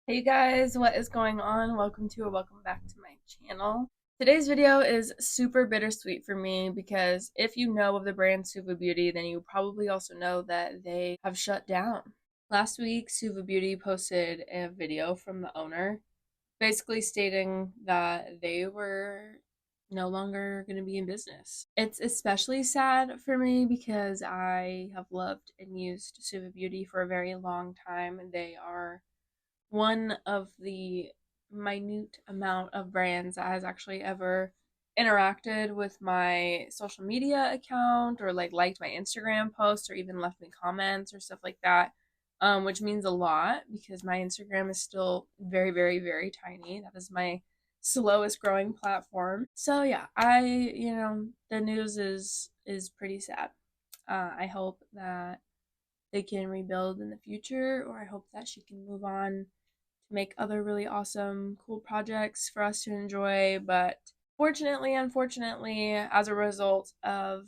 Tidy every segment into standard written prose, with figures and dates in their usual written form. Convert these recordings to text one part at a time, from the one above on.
Hey guys, what is going on? Welcome back to my channel. Today's video is super bittersweet for me because if you know of the brand SUVA Beauty, then you probably also know that they have shut down. Last week, SUVA Beauty posted a video from the owner basically stating that they were no longer going to be in business. It's especially sad for me because I have loved and used SUVA Beauty for a very long time. They are one of the minute amount of brands that has actually ever interacted with my social media account or liked my Instagram post or even left me comments or stuff like that. Which means a lot because my Instagram is still very, very, very tiny. That is my slowest growing platform. So yeah, the news is pretty sad. I hope that they can rebuild in the future, or I hope that she can move on to make other really awesome, cool projects for us to enjoy. But unfortunately, as a result of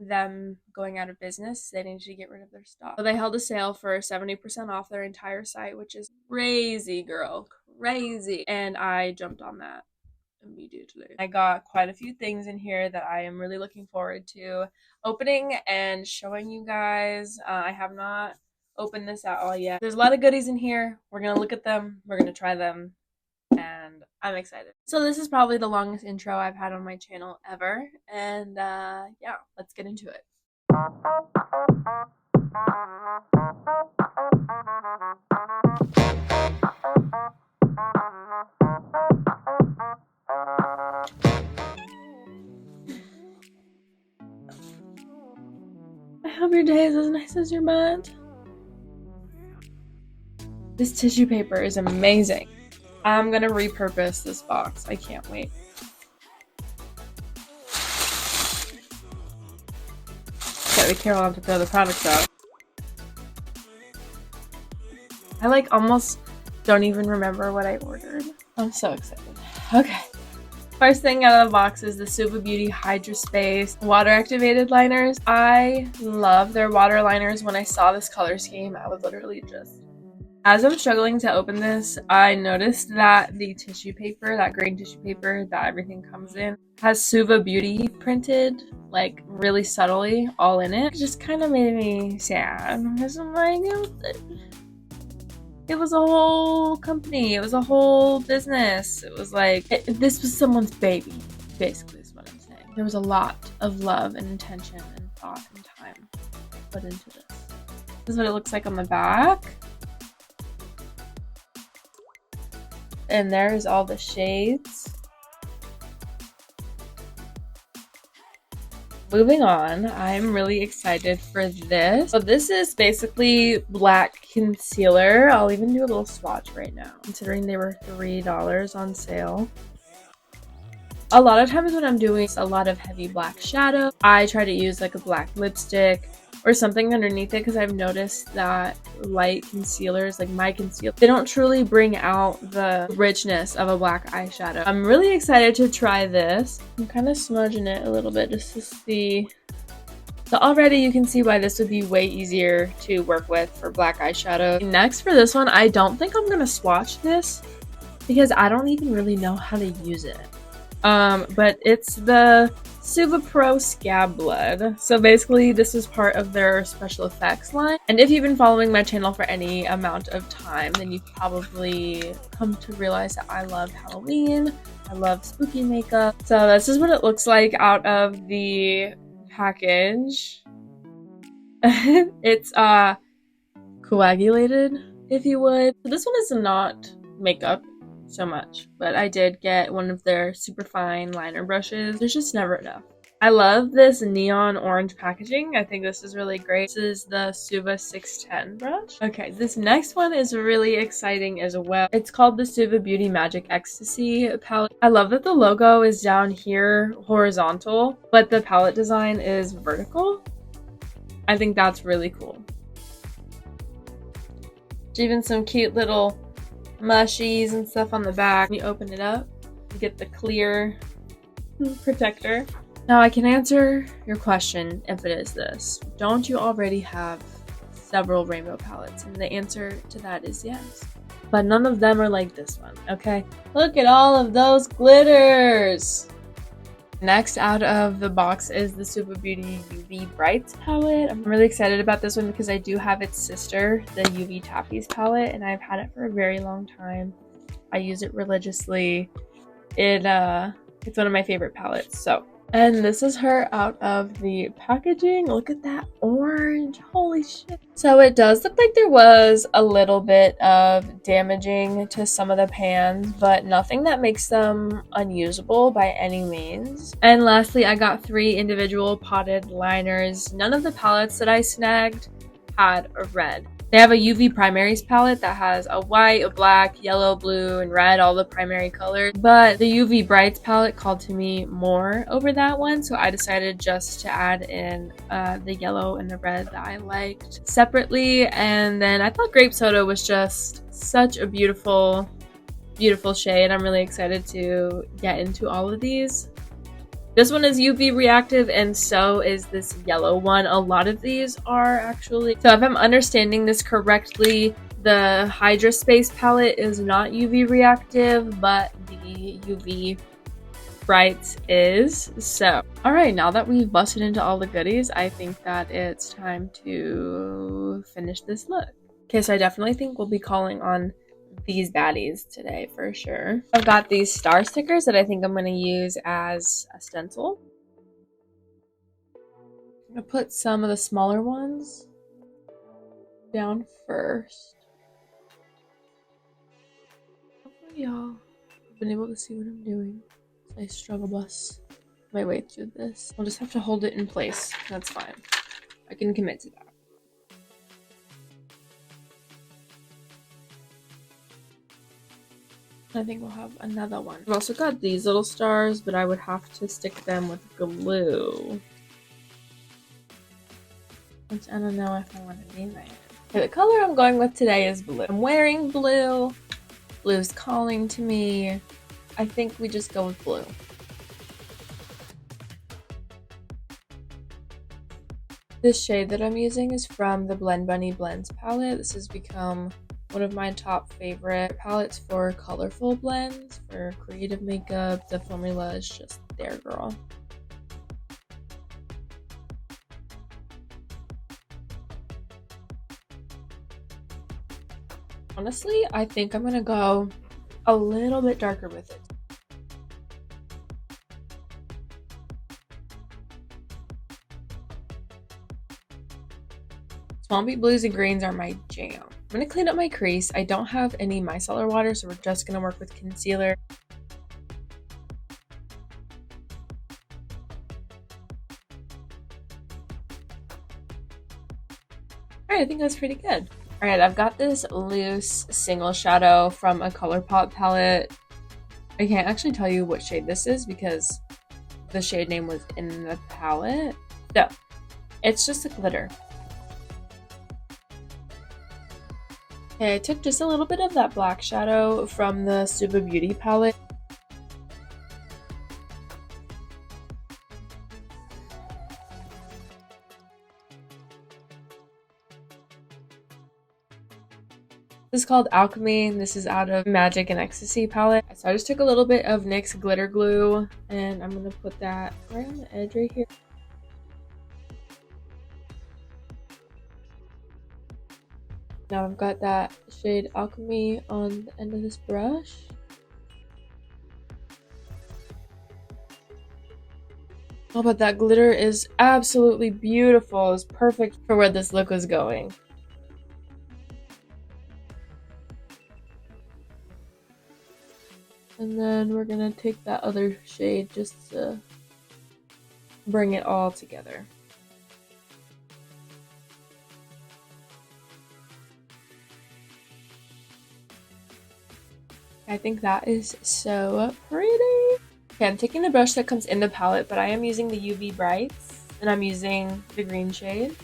them going out of business, they needed to get rid of their stock. So they held a sale for 70% off their entire site, which is crazy, girl. Crazy. And I jumped on that immediately. I got quite a few things in here that I am really looking forward to opening and showing you guys. I have not opened this at all yet. There's a lot of goodies in here. We're gonna look at them, we're gonna try them, and I'm excited. So this is probably the longest intro I've had on my channel ever, and yeah, let's get into it. I hope your day is as nice as your mind. This tissue paper is amazing. I'm gonna repurpose this box. I can't wait. Gotta be careful not to throw the products out. I almost don't even remember what I ordered. I'm so excited. Okay. First thing out of the box is the SUVA Beauty Hydra Space water activated liners. I love their water liners. When I saw this color scheme, I was literally just... As I'm struggling to open this, I noticed that the tissue paper, that green tissue paper that everything comes in, has SUVA Beauty printed, really subtly, all in it. It just kind of made me sad. Because I'm like, it was a whole company. It was a whole business. It was this was someone's baby, basically is what I'm saying. There was a lot of love and intention and thought and time put into this. This is what it looks like on the back. And there's all the shades. Moving on, I'm really excited for this. So this is basically black concealer. I'll even do a little swatch right now, considering they were $3 on sale. A lot of times when I'm doing a lot of heavy black shadow, I try to use a black lipstick or something underneath it because I've noticed that light concealers, like my concealer, they don't truly bring out the richness of a black eyeshadow. I'm really excited to try this. I'm kind of smudging it a little bit just to see. So already you can see why this would be way easier to work with for black eyeshadow. Next for this one, I don't think I'm going to swatch this because I don't even really know how to use it. But it's the SUVA Pro Scab Blood. So basically this is part of their special effects line. And if you've been following my channel for any amount of time, then you've probably come to realize that I love Halloween. I love spooky makeup. So this is what it looks like out of the package. It's coagulated, if you would. So this one is not makeup so much, but I did get one of their super fine liner brushes. There's just never enough. I love this neon orange packaging. I think this is really great. This is the SUVA 610 brush. Okay, this next one is really exciting as well. It's called the SUVA Beauty Magic Ecstasy palette. I love that the logo is down here horizontal, but the palette design is vertical. I think that's really cool. There's even some cute little mushies and stuff on the back. When you open it up, you get the clear protector. Now I can answer your question if it is this. Don't you already have several rainbow palettes? And the answer to that is yes. but none of them are like this one, okay? Look at all of those glitters! Next out of the box is the SUVA Beauty UV Brights palette. I'm really excited about this one because I do have its sister, the UV Tappies palette, and I've had it for a very long time. I use it religiously. It's one of my favorite palettes. And this is her out of the packaging. Look at that orange. Holy shit. So it does look like there was a little bit of damaging to some of the pans, but nothing that makes them unusable by any means. And lastly, I got 3 individual potted liners. None of the palettes that I snagged had a red. They have a UV primaries palette that has a white, a black, yellow, blue, and red, all the primary colors. But the UV Brights palette called to me more over that one, so I decided just to add in the yellow and the red that I liked separately. And then I thought Grape Soda was just such a beautiful, beautiful shade. I'm really excited to get into all of these. This one is UV reactive, and so is this yellow one. A lot of these are actually. So if I'm understanding this correctly, the Hydra Space palette is not UV reactive, but the UV Brights is. So, alright, now that we've busted into all the goodies, I think that it's time to finish this look. Okay, so I definitely think we'll be calling on these baddies today for sure. I've got these star stickers that I think I'm going to use as a stencil. I'm going to put some of the smaller ones down first. Hopefully y'all have been able to see what I'm doing as I struggle bus my way through this. I'll just have to hold it in place. That's fine. I can commit to that. I think we'll have another one. I've also got these little stars, but I would have to stick them with glue. Which I don't know if I want to do that. Okay, the color I'm going with today is blue. I'm wearing blue. Blue's calling to me. I think we just go with blue. This shade that I'm using is from the Blend Bunny Blends palette. This has become one of my top favorite palettes for colorful blends, for creative makeup. The formula is just there, girl. Honestly, I think I'm gonna go a little bit darker with it. Swampy blues and greens are my jam. I'm going to clean up my crease. I don't have any micellar water, so we're just going to work with concealer. Alright, I think that's pretty good. Alright, I've got this loose single shadow from a ColourPop palette. I can't actually tell you what shade this is because the shade name was in the palette. So, it's just a glitter. Okay, I took just a little bit of that black shadow from the SUVA Beauty palette. This is called Alchemy. This is out of Magic and Ecstasy palette. So I just took a little bit of NYX glitter glue and I'm going to put that right on the edge right here. Now I've got that shade Alchemy on the end of this brush. Oh, but that glitter is absolutely beautiful. It's perfect for where this look was going. And then we're gonna take that other shade just to bring it all together. I think that is so pretty. Okay, I'm taking the brush that comes in the palette, but I am using the UV Brights, and I'm using the green shade.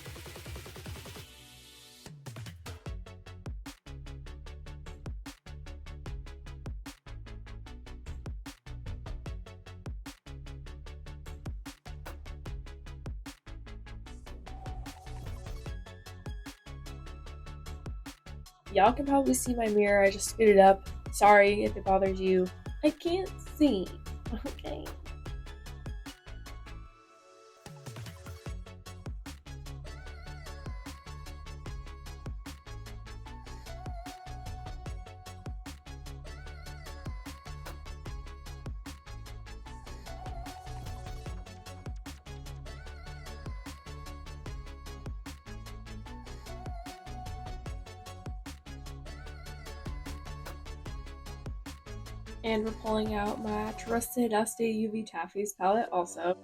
Y'all can probably see my mirror. I just scooted up. Sorry if it bothers you. I can't see. Okay. And we're pulling out my trusted dusty UV Taffies palette also.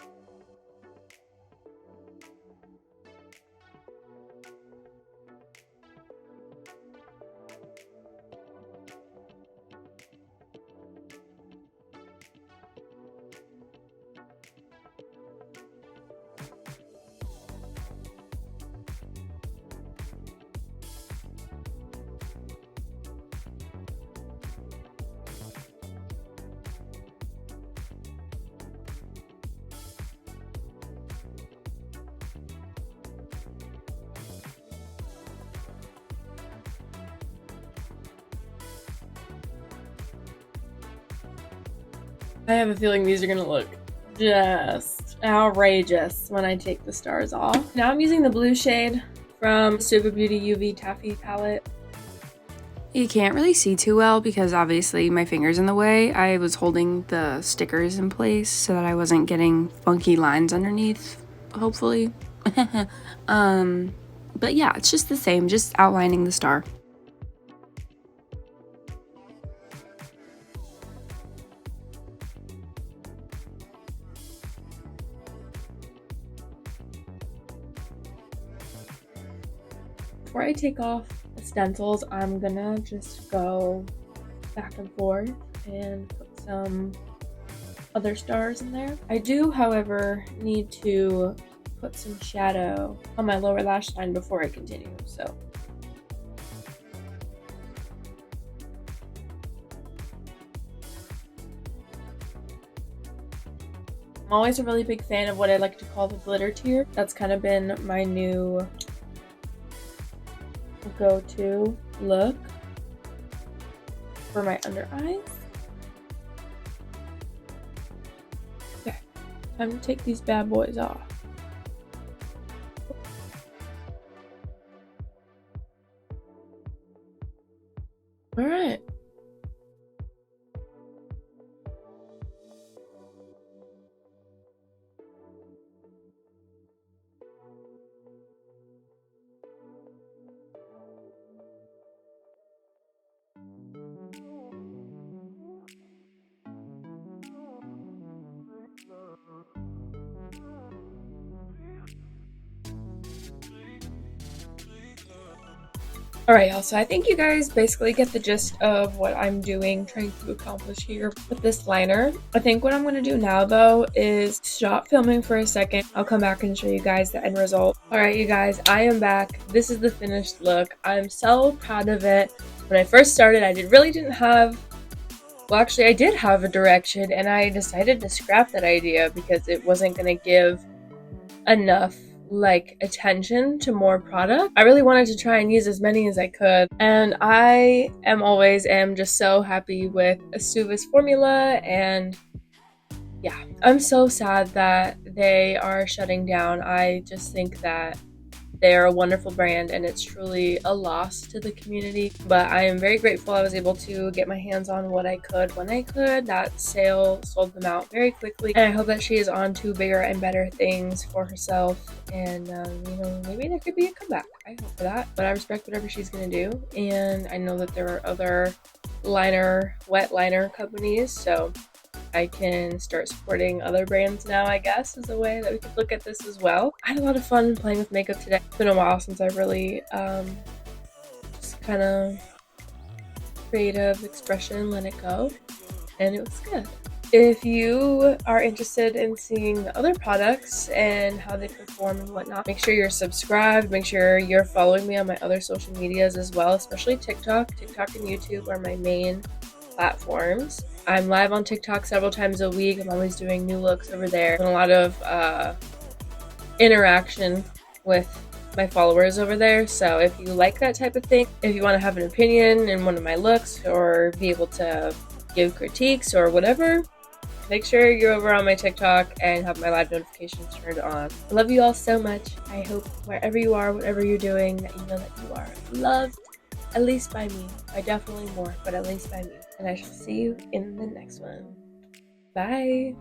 I have a feeling these are gonna look just outrageous when I take the stars off. Now I'm using the blue shade from SUVA Beauty UV Taffy palette. You can't really see too well because obviously my finger's in the way. I was holding the stickers in place so that I wasn't getting funky lines underneath, hopefully. But yeah, it's just the same, just outlining the star. Before I take off the stencils, I'm gonna just go back and forth and put some other stars in there. I do, however, need to put some shadow on my lower lash line before I continue, so. I'm always a really big fan of what I like to call the glitter tier. That's kind of been my new go-to look for my under eyes. Okay, time to take these bad boys off. All right. Alright y'all, so I think you guys basically get the gist of what I'm doing, trying to accomplish here with this liner. I think what I'm going to do now though is stop filming for a second. I'll come back and show you guys the end result. Alright you guys, I am back. This is the finished look. I'm so proud of it. When I first started, I really didn't have, well actually I did have a direction, and I decided to scrap that idea because it wasn't going to give enough attention to more product. I really wanted to try and use as many as I could, and I always am just so happy with SUVA's formula. And yeah, I'm so sad that they are shutting down. I just think that they are a wonderful brand and it's truly a loss to the community, but I am very grateful I was able to get my hands on what I could when I could. That sale sold them out very quickly, and I hope that she is on to bigger and better things for herself, and you know, maybe there could be a comeback. I hope for that, but I respect whatever she's gonna do, and I know that there are other wet liner companies, so I can start supporting other brands now, I guess, is a way that we could look at this as well. I had a lot of fun playing with makeup today. It's been a while since I really just kind of creative expression, let it go, and it was good. If you are interested in seeing the other products and how they perform and whatnot, make sure you're subscribed. Make sure you're following me on my other social medias as well, especially TikTok. TikTok and YouTube are my main platforms. I'm live on TikTok several times a week. I'm always doing new looks over there, and a lot of interaction with my followers over there. So if you like that type of thing, if you want to have an opinion in one of my looks or be able to give critiques or whatever, make sure you're over on my TikTok and have my live notifications turned on. I love you all so much. I hope wherever you are, whatever you're doing, that you know that you are loved, at least by me. By definitely more, but at least by me. And I shall see you in the next one. Bye.